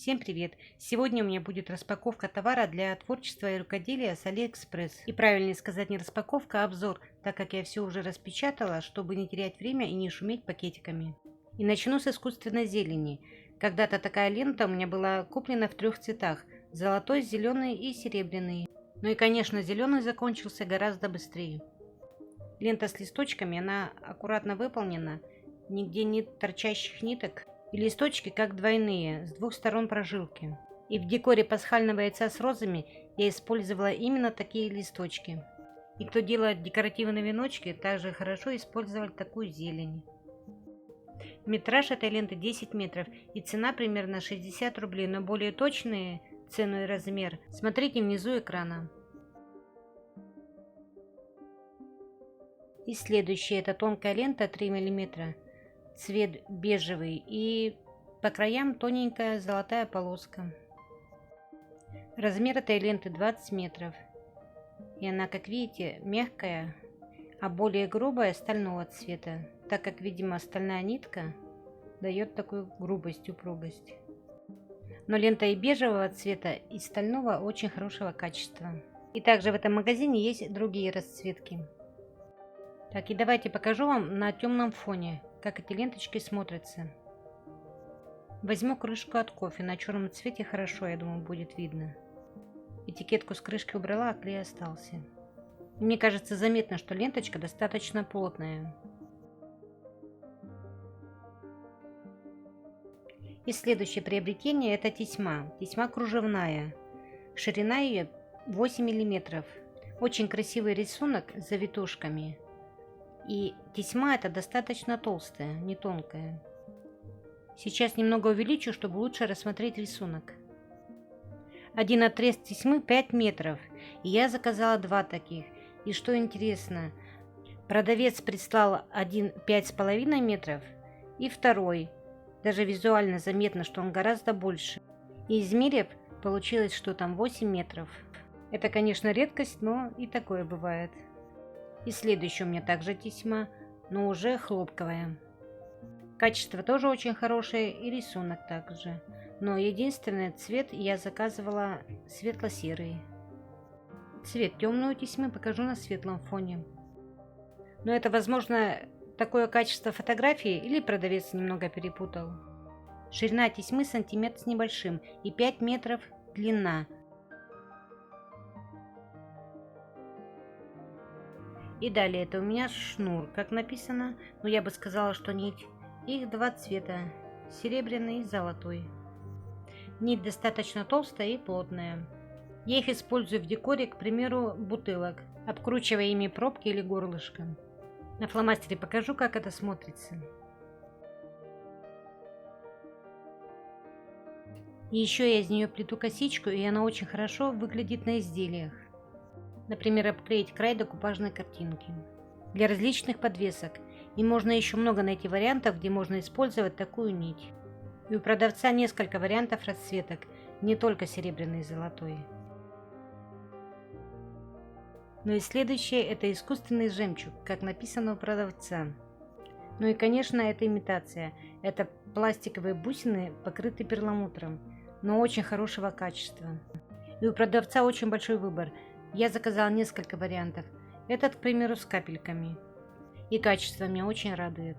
Всем привет! Сегодня у меня будет распаковка товара для творчества и рукоделия с Алиэкспресс. И правильнее сказать не распаковка, а обзор, так как я все уже распечатала, чтобы не терять время и не шуметь пакетиками. И начну с искусственной зелени. Когда-то такая лента у меня была куплена в 3 цветах: золотой, зеленый и серебряный. Ну и конечно, зеленый закончился гораздо быстрее. Лента с листочками, она аккуратно выполнена, нигде нет торчащих ниток. И листочки как двойные, с 2 сторон прожилки. И в декоре пасхального яйца с розами я использовала именно такие листочки. И кто делает декоративные веночки, также хорошо использовать такую зелень. Метраж этой ленты 10 метров и цена примерно 60 рублей, но более точные цену и размер смотрите внизу экрана. И следующая, это тонкая лента 3 мм. Цвет бежевый и по краям тоненькая золотая полоска. Размер этой ленты 20 метров. И она, как видите, мягкая, а более грубая стального цвета, так как, видимо, стальная нитка дает такую грубость, упругость. Но лента и бежевого цвета, и стального очень хорошего качества. И также в этом магазине есть другие расцветки. Так, и давайте покажу вам на темном фоне, как эти ленточки смотрятся. Возьму крышку от кофе, на черном цвете хорошо, я думаю, будет видно. Этикетку с крышки убрала, а клей остался. Мне кажется, заметно, что ленточка достаточно плотная. И следующее приобретение — это тесьма. Тесьма кружевная. Ширина ее 8 мм. Очень красивый рисунок с завитушками. И тесьма это достаточно толстая, не тонкая. Сейчас немного увеличу, чтобы лучше рассмотреть рисунок. Один отрез тесьмы 5 метров, и я заказала 2 таких. И что интересно, продавец прислал один 5,5 метров и второй. Даже визуально заметно, что он гораздо больше. И измерив, получилось, что там 8 метров. Это, конечно, редкость, но и такое бывает. И следующая у меня также тесьма, но уже хлопковая. Качество тоже очень хорошее и рисунок также. Но единственный цвет я заказывала светло-серый. Цвет темную тесьмы покажу на светлом фоне. Но это, возможно, такое качество фотографии или продавец немного перепутал. Ширина тесьмы сантиметр с небольшим и 5 метров длина. И далее это у меня шнур, как написано, но я бы сказала, что нить. Их 2 цвета, серебряный и золотой. Нить достаточно толстая и плотная. Я их использую в декоре, к примеру, бутылок, обкручивая ими пробки или горлышко. На фломастере покажу, как это смотрится. И еще я из нее плету косичку, и она очень хорошо выглядит на изделиях. Например, обклеить край декупажной картинки. Для различных подвесок. И можно еще много найти вариантов, где можно использовать такую нить. И у продавца несколько вариантов расцветок, не только серебряный и золотой. Ну и следующее — это искусственный жемчуг, как написано у продавца. Ну и конечно, это имитация. Это пластиковые бусины, покрытые перламутром, но очень хорошего качества. И у продавца очень большой выбор. Я заказала несколько вариантов. Этот, к примеру, с капельками. И качество меня очень радует.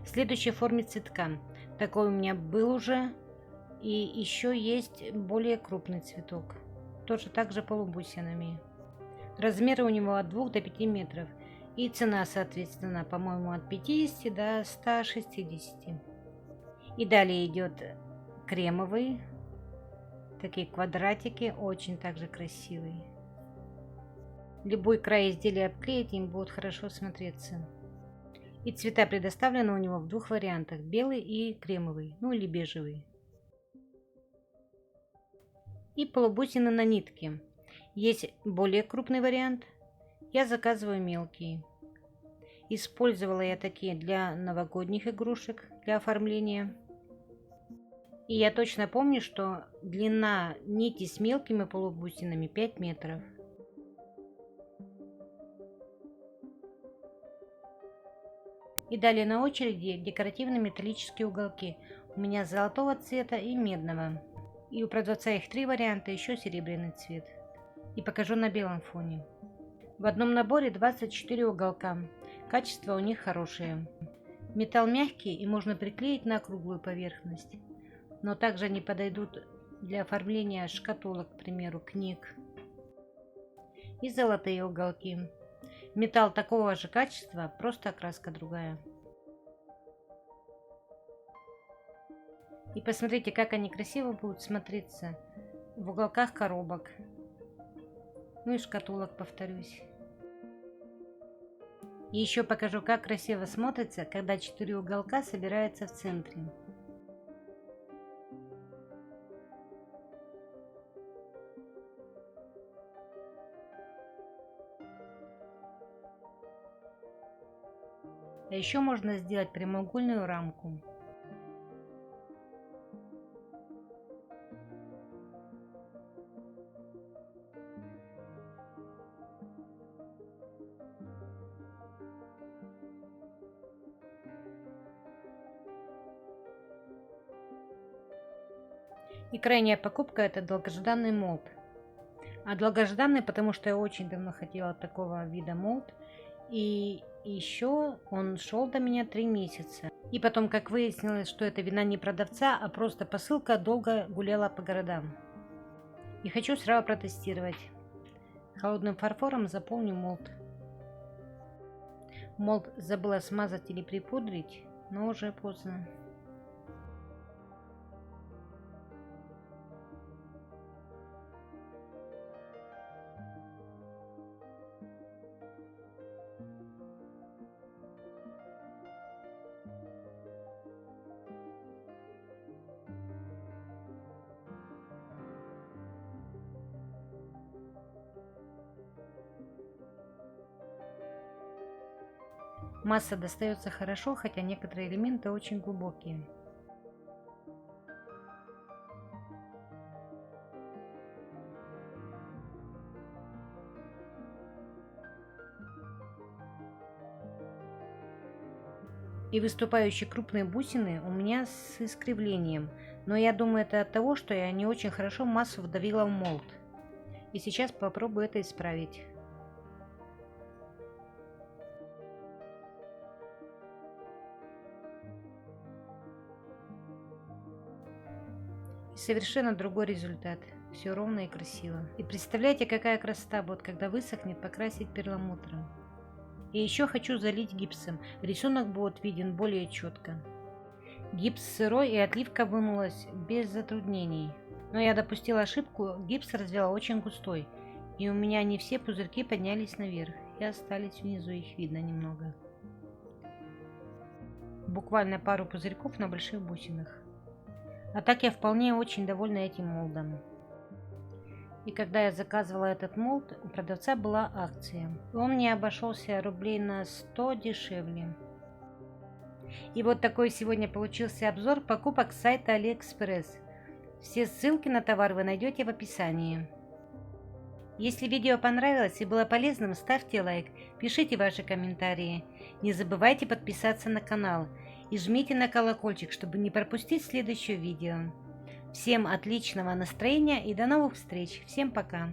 Следующий в форме цветка. Такой у меня был уже. И еще есть более крупный цветок. Тоже также полубусинами. Размеры у него от 2 до 5 метров. И цена, соответственно, по-моему, от 50 до 160. И далее идет кремовый. Такие квадратики, очень также красивые. Любой край изделия обклеить, им будет хорошо смотреться. И цвета предоставлены у него в 2 вариантах: белый и кремовый, ну или бежевый. И полубусины на нитке. Есть более крупный вариант. Я заказываю мелкие. Использовала я такие для новогодних игрушек, для оформления. И я точно помню, что длина нити с мелкими полубусинами 5 метров. И далее на очереди декоративные металлические уголки. У меня золотого цвета и медного. И у продавца их 3 варианта, еще серебряный цвет. И покажу на белом фоне. В одном наборе 24 уголка. Качество у них хорошее. Металл мягкий и можно приклеить на круглую поверхность. Но также они подойдут для оформления шкатулок, к примеру, книг. И золотые уголки. Металл такого же качества, просто окраска другая. И посмотрите, как они красиво будут смотреться в уголках коробок. Ну и шкатулок, повторюсь. И еще покажу, как красиво смотрится, когда 4 уголка собираются в центре. А еще можно сделать прямоугольную рамку. И крайняя покупка — это долгожданный молд. А долгожданный, потому что я очень давно хотела такого вида молд. И еще он шел до меня 3 месяца. И потом, как выяснилось, что это вина не продавца, а просто посылка долго гуляла по городам. И хочу сразу протестировать. Холодным фарфором заполню молд. Молд забыла смазать или припудрить, но уже поздно. Масса достается хорошо, хотя некоторые элементы очень глубокие. И выступающие крупные бусины у меня с искривлением, но я думаю, это от того, что я не очень хорошо массу вдавила в молд. И сейчас попробую это исправить. И совершенно другой результат. Все ровно и красиво. И представляете, какая красота будет, когда высохнет, покрасить перламутром. И еще хочу залить гипсом. Рисунок будет виден более четко. Гипс сырой, и отливка вынулась без затруднений. Но я допустила ошибку, гипс развела очень густой. И у меня не все пузырьки поднялись наверх. И остались внизу, их видно немного. Буквально пару пузырьков на больших бусинах. А так я вполне очень довольна этим молдом. И когда я заказывала этот молд, у продавца была акция. И он мне обошелся рублей на 100 дешевле. И вот такой сегодня получился обзор покупок с сайта AliExpress. Все ссылки на товар вы найдете в описании. Если видео понравилось и было полезным, ставьте лайк, пишите ваши комментарии. Не забывайте подписаться на канал и жмите на колокольчик, чтобы не пропустить следующее видео. Всем отличного настроения и до новых встреч. Всем пока.